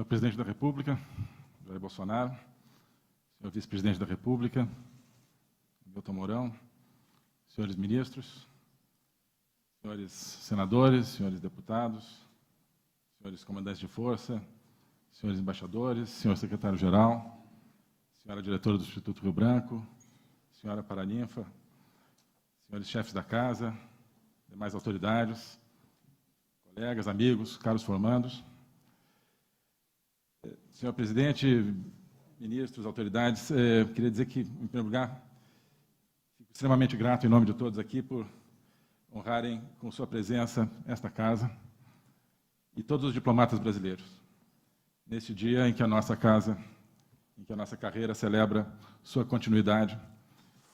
Senhor Presidente da República, Jair Bolsonaro, senhor Vice-Presidente da República, Milton Mourão, senhores ministros, senhores senadores, senhores deputados, senhores comandantes de força, senhores embaixadores, senhor secretário-geral, senhora diretora do Instituto Rio Branco, senhora Paraninfa, senhores chefes da casa, demais autoridades, colegas, amigos, caros formandos. Senhor presidente, ministros, autoridades, queria dizer que, em primeiro lugar, fico extremamente grato em nome de todos aqui por honrarem com sua presença esta casa e todos os diplomatas brasileiros, neste dia em que a nossa casa, em que a nossa carreira celebra sua continuidade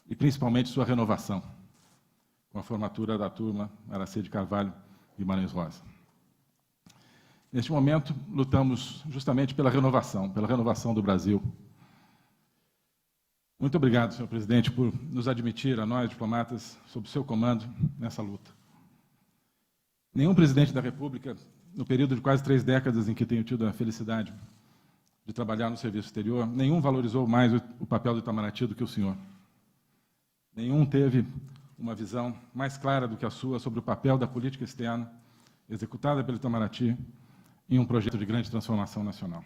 e, principalmente, sua renovação, com a formatura da turma Aracê de Carvalho Guimarães Rosa. Neste momento, lutamos justamente pela renovação do Brasil. Muito obrigado, senhor presidente, por nos admitir, a nós, diplomatas, sob seu comando, nessa luta. Nenhum presidente da República, no período de quase 3 décadas em que tenho tido a felicidade de trabalhar no serviço exterior, nenhum valorizou mais o papel do Itamaraty do que o senhor. Nenhum teve uma visão mais clara do que a sua sobre o papel da política externa executada pelo Itamaraty em um projeto de grande transformação nacional.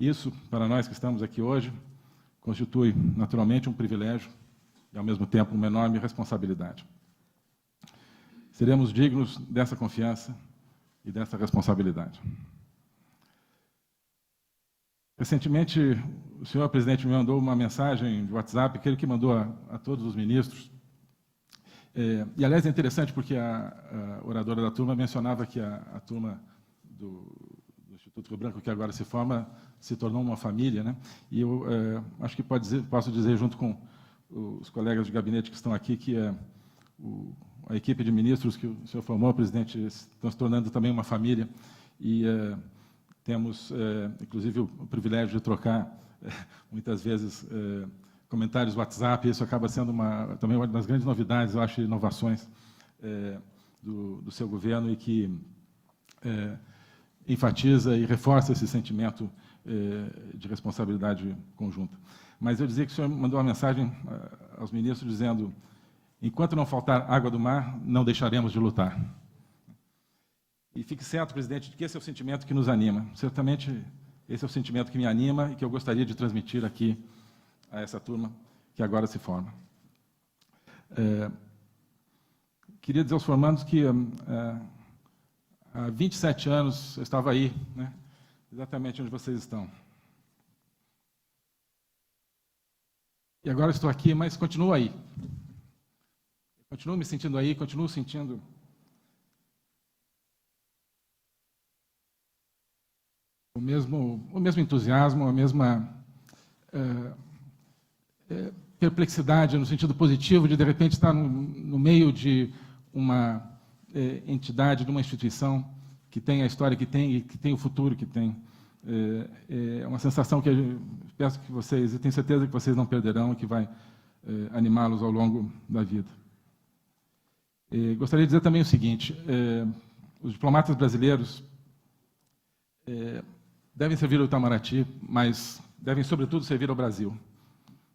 Isso, para nós que estamos aqui hoje, constitui, naturalmente, um privilégio e, ao mesmo tempo, uma enorme responsabilidade. Seremos dignos dessa confiança e dessa responsabilidade. Recentemente, o senhor presidente me mandou uma mensagem de WhatsApp, aquele que mandou a todos os ministros. E, aliás, é interessante porque a oradora da turma mencionava que a turma do Instituto Rio Branco, que agora se forma, se tornou uma família, né? E eu acho que posso dizer, junto com os colegas de gabinete que estão aqui, que a equipe de ministros que o senhor formou, presidente, estão se tornando também uma família. E temos, inclusive, o privilégio de trocar, muitas vezes, comentários no WhatsApp. Isso acaba sendo também uma das grandes novidades, eu acho, inovações do seu governo e que enfatiza e reforça esse sentimento de responsabilidade conjunta. Mas eu dizia que o senhor mandou uma mensagem aos ministros dizendo: enquanto não faltar água do mar, não deixaremos de lutar. E fique certo, presidente, de que esse é o sentimento que nos anima. Certamente, esse é o sentimento que me anima e que eu gostaria de transmitir aqui a essa turma que agora se forma. Queria dizer aos formandos que há 27 anos eu estava aí, né, exatamente onde vocês estão. E agora estou aqui, mas continuo aí. Continuo me sentindo aí, continuo sentindo o mesmo entusiasmo, a mesma perplexidade no sentido positivo de repente, estar no meio de uma entidade, de uma instituição que tem a história que tem e que tem o futuro que tem. É uma sensação que eu peço que vocês, e tenho certeza que vocês não perderão e que vai animá-los ao longo da vida. Gostaria de dizer também o seguinte: os diplomatas brasileiros devem servir ao Itamaraty, mas devem, sobretudo, servir ao Brasil.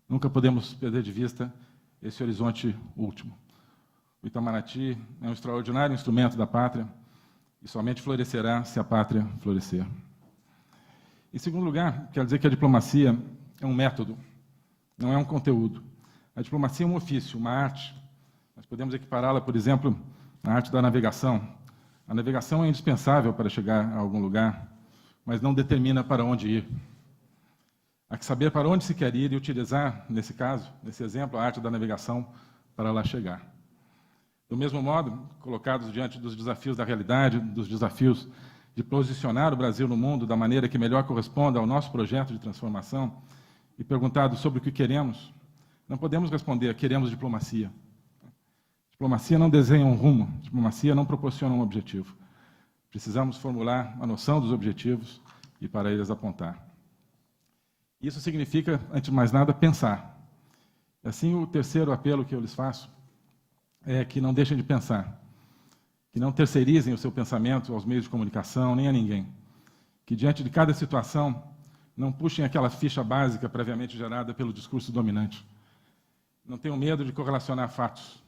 Nunca podemos perder de vista esse horizonte último. O Itamaraty é um extraordinário instrumento da pátria e somente florescerá se a pátria florescer. Em segundo lugar, quero dizer que a diplomacia é um método, não é um conteúdo. A diplomacia é um ofício, uma arte. Nós podemos equipará-la, por exemplo, à arte da navegação. A navegação é indispensável para chegar a algum lugar, mas não determina para onde ir. Há que saber para onde se quer ir e utilizar, nesse caso, nesse exemplo, a arte da navegação para lá chegar. Do mesmo modo, colocados diante dos desafios da realidade, dos desafios de posicionar o Brasil no mundo da maneira que melhor corresponda ao nosso projeto de transformação, e perguntados sobre o que queremos, não podemos responder: queremos diplomacia. Diplomacia não desenha um rumo, diplomacia não proporciona um objetivo. Precisamos formular a noção dos objetivos e para eles apontar. Isso significa, antes de mais nada, pensar. Assim, o terceiro apelo que eu lhes faço é que não deixem de pensar, que não terceirizem o seu pensamento aos meios de comunicação, nem a ninguém, que, diante de cada situação, não puxem aquela ficha básica previamente gerada pelo discurso dominante. Não tenham medo de correlacionar fatos.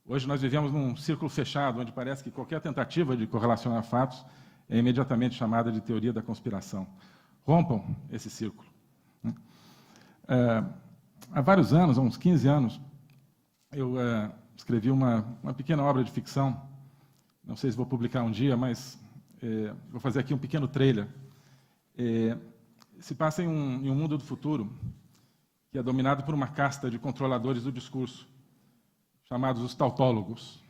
Hoje nós vivemos num círculo fechado, onde parece que qualquer tentativa de correlacionar fatos é imediatamente chamada de teoria da conspiração. Rompam esse círculo. Há vários anos, há uns 15 anos, eu escrevi uma pequena obra de ficção. Não sei se vou publicar um dia, mas vou fazer aqui um pequeno trailer. Se passa em um mundo do futuro que é dominado por uma casta de controladores do discurso, chamados os tautólogos.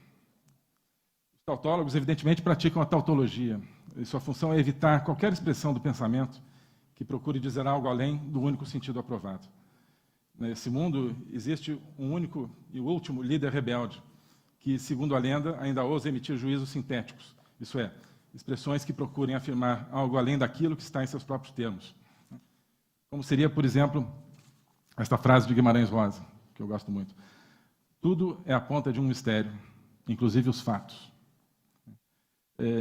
Os tautólogos, evidentemente, praticam a tautologia, e sua função é evitar qualquer expressão do pensamento que procure dizer algo além do único sentido aprovado. Nesse mundo, existe um único e último líder rebelde, que, segundo a lenda, ainda ousa emitir juízos sintéticos, isso é, expressões que procurem afirmar algo além daquilo que está em seus próprios termos. Como seria, por exemplo, esta frase de Guimarães Rosa, que eu gosto muito. Tudo é a ponta de um mistério, inclusive os fatos.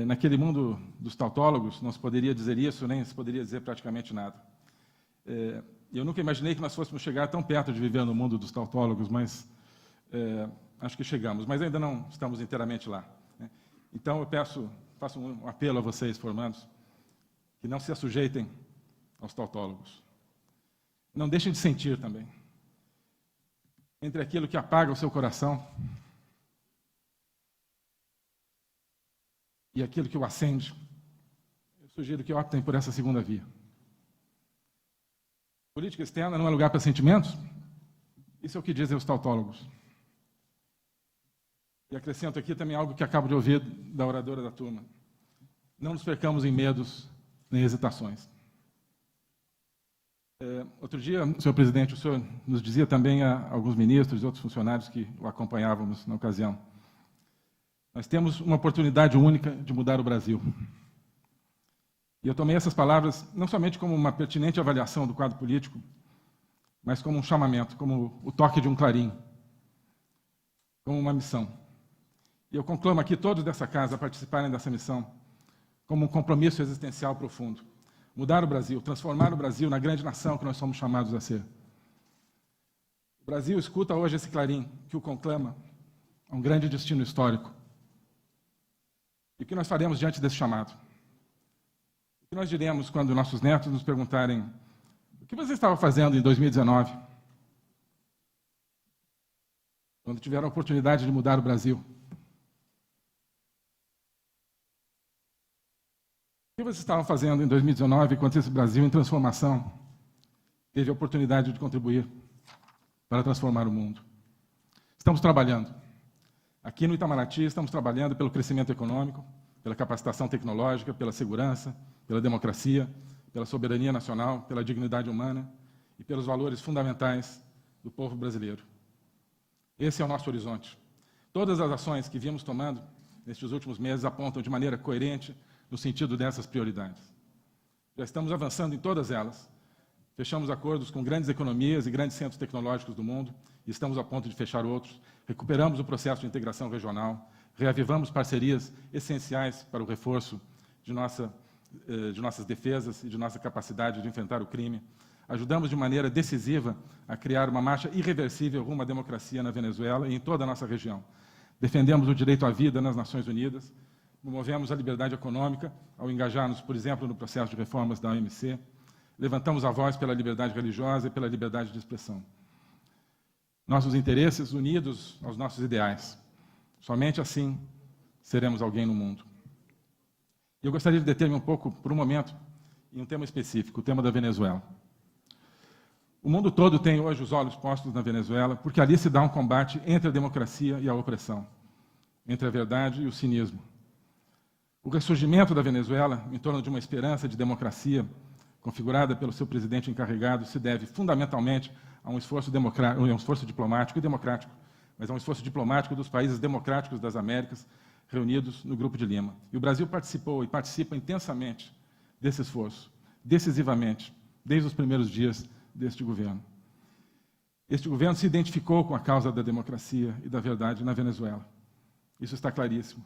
Naquele mundo dos tautólogos, não se poderia dizer isso, nem se poderia dizer praticamente nada. Eu nunca imaginei que nós fôssemos chegar tão perto de viver no mundo dos tautólogos, mas acho que chegamos, mas ainda não estamos inteiramente lá. Então, eu faço um apelo a vocês, formandos, que não se assujeitem aos tautólogos. Não deixem de sentir também. Entre aquilo que apaga o seu coração e aquilo que o acende, eu sugiro que optem por essa segunda via. Política externa não é lugar para sentimentos? Isso é o que dizem os tautólogos. E acrescento aqui também algo que acabo de ouvir da oradora da turma. Não nos percamos em medos nem hesitações. Outro dia, senhor presidente, o senhor nos dizia também a alguns ministros e outros funcionários que o acompanhávamos na ocasião. Nós temos uma oportunidade única de mudar o Brasil. E eu tomei essas palavras não somente como uma pertinente avaliação do quadro político, mas como um chamamento, como o toque de um clarim, como uma missão. E eu conclamo aqui todos dessa casa a participarem dessa missão como um compromisso existencial profundo. Mudar o Brasil, transformar o Brasil na grande nação que nós somos chamados a ser. O Brasil escuta hoje esse clarim que o conclama a um grande destino histórico. E o que nós faremos diante desse chamado? O que nós diremos quando nossos netos nos perguntarem: o que você estava fazendo em 2019? Quando tiveram a oportunidade de mudar o Brasil? O que vocês estavam fazendo em 2019, quando esse Brasil, em transformação, teve a oportunidade de contribuir para transformar o mundo? Estamos trabalhando. Aqui no Itamaraty, estamos trabalhando pelo crescimento econômico, pela capacitação tecnológica, pela segurança, pela democracia, pela soberania nacional, pela dignidade humana e pelos valores fundamentais do povo brasileiro. Esse é o nosso horizonte. Todas as ações que viemos tomando nestes últimos meses apontam de maneira coerente no sentido dessas prioridades. Já estamos avançando em todas elas. Fechamos acordos com grandes economias e grandes centros tecnológicos do mundo e estamos a ponto de fechar outros. Recuperamos o processo de integração regional, reavivamos parcerias essenciais para o reforço de nossas defesas e de nossa capacidade de enfrentar o crime. Ajudamos de maneira decisiva a criar uma marcha irreversível rumo à democracia na Venezuela e em toda a nossa região. Defendemos o direito à vida nas Nações Unidas, promovemos a liberdade econômica ao engajar-nos, por exemplo, no processo de reformas da OMC, levantamos a voz pela liberdade religiosa e pela liberdade de expressão. Nossos interesses unidos aos nossos ideais. Somente assim seremos alguém no mundo. E eu gostaria de deter-me um pouco, por um momento, em um tema específico, o tema da Venezuela. O mundo todo tem hoje os olhos postos na Venezuela, porque ali se dá um combate entre a democracia e a opressão, entre a verdade e o cinismo. O ressurgimento da Venezuela, em torno de uma esperança de democracia, configurada pelo seu presidente encarregado, se deve fundamentalmente a um esforço diplomático e democrático, mas a um esforço diplomático dos países democráticos das Américas, reunidos no Grupo de Lima. E o Brasil participou e participa intensamente desse esforço, decisivamente, desde os primeiros dias deste governo. Este governo se identificou com a causa da democracia e da verdade na Venezuela. Isso está claríssimo.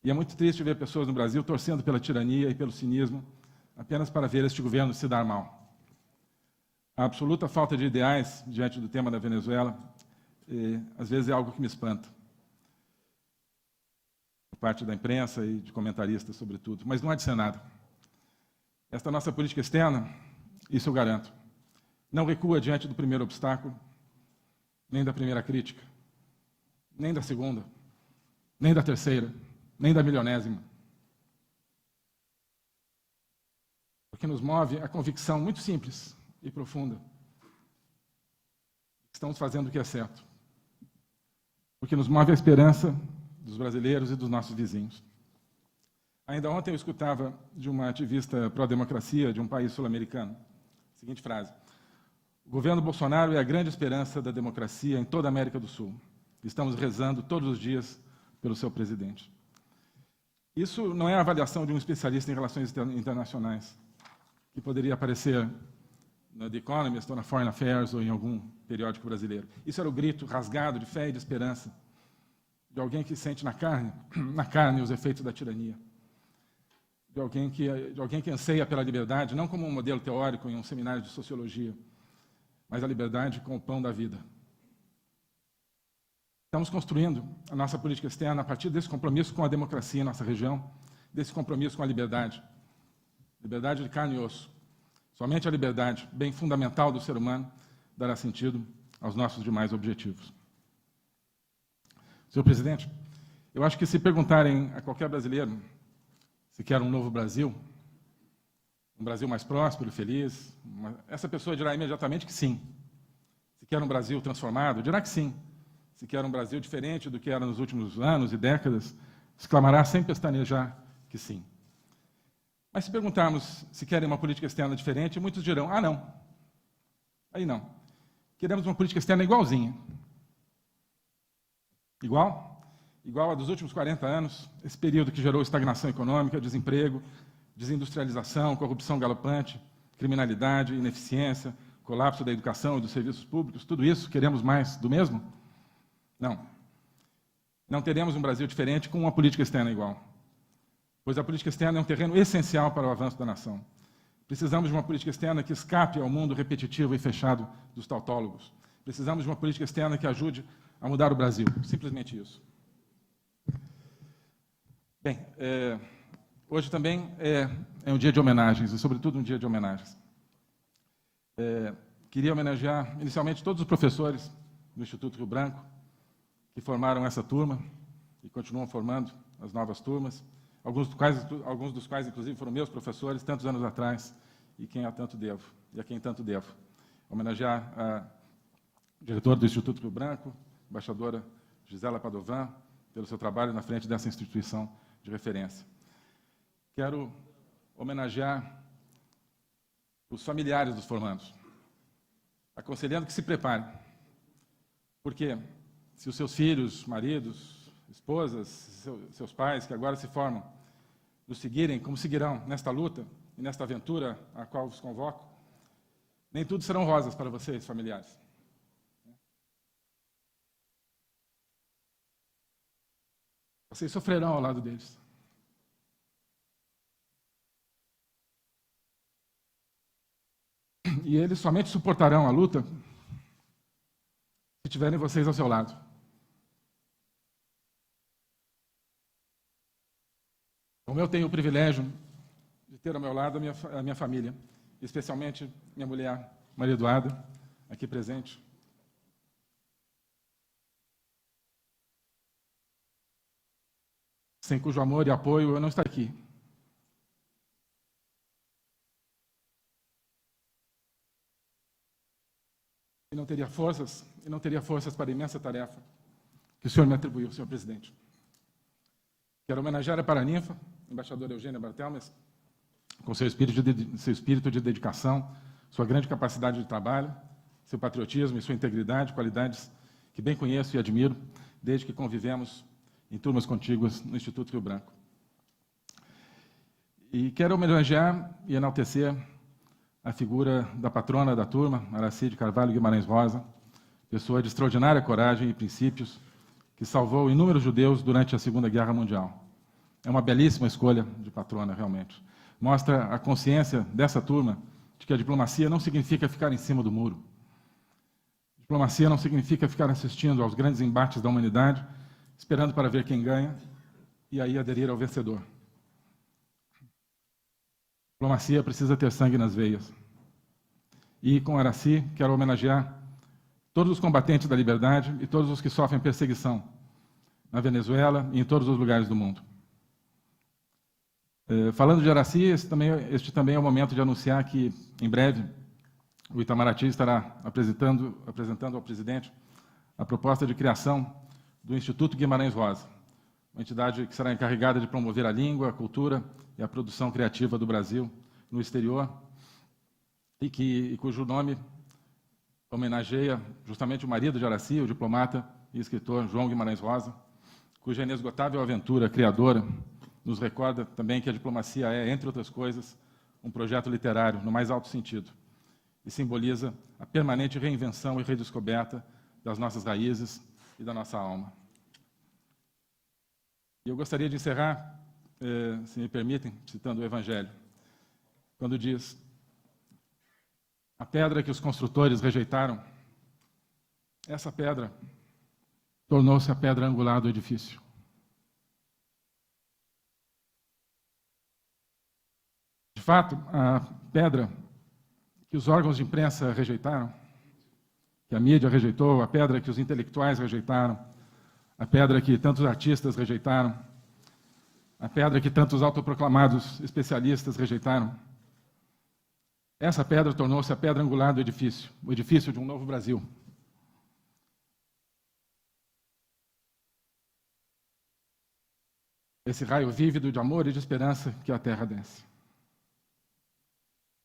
E é muito triste ver pessoas no Brasil torcendo pela tirania e pelo cinismo, apenas para ver este governo se dar mal. A absoluta falta de ideais diante do tema da Venezuela, às vezes é algo que me espanta, por parte da imprensa e de comentaristas, sobretudo. Mas não há de ser nada. Esta nossa política externa, isso eu garanto, não recua diante do primeiro obstáculo, nem da primeira crítica, nem da segunda, nem da terceira, nem da milionésima. Porque nos move a convicção muito simples e profunda que estamos fazendo o que é certo. Porque nos move a esperança dos brasileiros e dos nossos vizinhos. Ainda ontem eu escutava de uma ativista pró-democracia de um país sul-americano a seguinte frase: o governo Bolsonaro é a grande esperança da democracia em toda a América do Sul. Estamos rezando todos os dias pelo seu presidente. Isso não é a avaliação de um especialista em relações internacionais, que poderia aparecer na The Economist ou na Foreign Affairs ou em algum periódico brasileiro. Isso era o grito rasgado de fé e de esperança de alguém que sente na carne os efeitos da tirania. De alguém que anseia pela liberdade, não como um modelo teórico em um seminário de sociologia, mas a liberdade com o pão da vida. Estamos construindo a nossa política externa a partir desse compromisso com a democracia em nossa região, desse compromisso com a liberdade. Liberdade de carne e osso. Somente a liberdade, bem fundamental do ser humano, dará sentido aos nossos demais objetivos. Senhor presidente, eu acho que se perguntarem a qualquer brasileiro se quer um novo Brasil, um Brasil mais próspero e feliz, essa pessoa dirá imediatamente que sim. Se quer um Brasil transformado, dirá que sim. Se quer um Brasil diferente do que era nos últimos anos e décadas, exclamará sem pestanejar que sim. Mas se perguntarmos se querem uma política externa diferente, muitos dirão, ah, não. Aí não. Queremos uma política externa igualzinha. Igual a dos últimos 40 anos, esse período que gerou estagnação econômica, desemprego, desindustrialização, corrupção galopante, criminalidade, ineficiência, colapso da educação e dos serviços públicos, tudo isso, queremos mais do mesmo? Não. Não teremos um Brasil diferente com uma política externa igual. Pois a política externa é um terreno essencial para o avanço da nação. Precisamos de uma política externa que escape ao mundo repetitivo e fechado dos tautólogos. Precisamos de uma política externa que ajude a mudar o Brasil. Simplesmente isso. Bem, hoje também é um dia de homenagens, e sobretudo um dia de homenagens. Queria homenagear inicialmente todos os professores do Instituto Rio Branco, que formaram essa turma e continuam formando as novas turmas, alguns dos quais, inclusive, foram meus professores tantos anos atrás, e a quem tanto devo. Homenagear a diretora do Instituto Rio Branco, embaixadora Gisela Padovan, pelo seu trabalho na frente dessa instituição de referência. Quero homenagear os familiares dos formandos, aconselhando que se preparem, porque se os seus filhos, maridos, esposas, seus pais, que agora se formam, nos seguirem, como seguirão nesta luta e nesta aventura a qual vos convoco, nem tudo serão rosas para vocês, familiares. Vocês sofrerão ao lado deles. E eles somente suportarão a luta se tiverem vocês ao seu lado. Como eu tenho o privilégio de ter ao meu lado a minha família, especialmente minha mulher, Maria Eduarda, aqui presente. Sem cujo amor e apoio eu não estaria aqui. E não teria forças para a imensa tarefa que o senhor me atribuiu, senhor presidente. Quero homenagear a Paraninfa, embaixadora Eugênia Bartelmes, com seu espírito de dedicação, sua grande capacidade de trabalho, seu patriotismo e sua integridade, qualidades que bem conheço e admiro, desde que convivemos em turmas contíguas no Instituto Rio Branco. E quero homenagear e enaltecer a figura da patrona da turma, Aracide Carvalho Guimarães Rosa, pessoa de extraordinária coragem e princípios, que salvou inúmeros judeus durante a Segunda Guerra Mundial. é uma belíssima escolha de patrona, realmente. Mostra a consciência dessa turma de que a diplomacia não significa ficar em cima do muro. Diplomacia não significa ficar assistindo aos grandes embates da humanidade, esperando para ver quem ganha e aí aderir ao vencedor. Diplomacia precisa ter sangue nas veias. E, com Aracy, quero homenagear todos os combatentes da liberdade e todos os que sofrem perseguição na Venezuela e em todos os lugares do mundo. Falando de Aracy, este também é o momento de anunciar que, em breve, o Itamaraty estará apresentando ao presidente a proposta de criação do Instituto Guimarães Rosa, uma entidade que será encarregada de promover a língua, a cultura e a produção criativa do Brasil no exterior, e cujo nome homenageia justamente o marido de Aracy, o diplomata e escritor João Guimarães Rosa, cuja inesgotável aventura criadora nos recorda também que a diplomacia é, entre outras coisas, um projeto literário no mais alto sentido, e simboliza a permanente reinvenção e redescoberta das nossas raízes e da nossa alma. E eu gostaria de encerrar, se me permitem, citando o Evangelho, quando diz: a pedra que os construtores rejeitaram, essa pedra tornou-se a pedra angular do edifício. De fato, a pedra que os órgãos de imprensa rejeitaram, que a mídia rejeitou, a pedra que os intelectuais rejeitaram, a pedra que tantos artistas rejeitaram, a pedra que tantos autoproclamados especialistas rejeitaram, essa pedra tornou-se a pedra angular do edifício, o edifício de um novo Brasil. Esse raio vívido de amor e de esperança que a terra desce.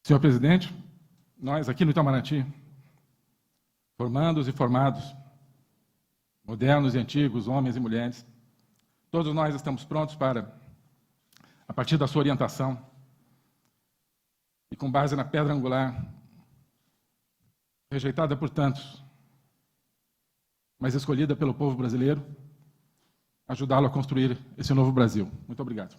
Senhor presidente, nós aqui no Itamaraty, formandos e formados, modernos e antigos, homens e mulheres, todos nós estamos prontos para, a partir da sua orientação, e com base na pedra angular, rejeitada por tantos, mas escolhida pelo povo brasileiro, ajudá-lo a construir esse novo Brasil. Muito obrigado.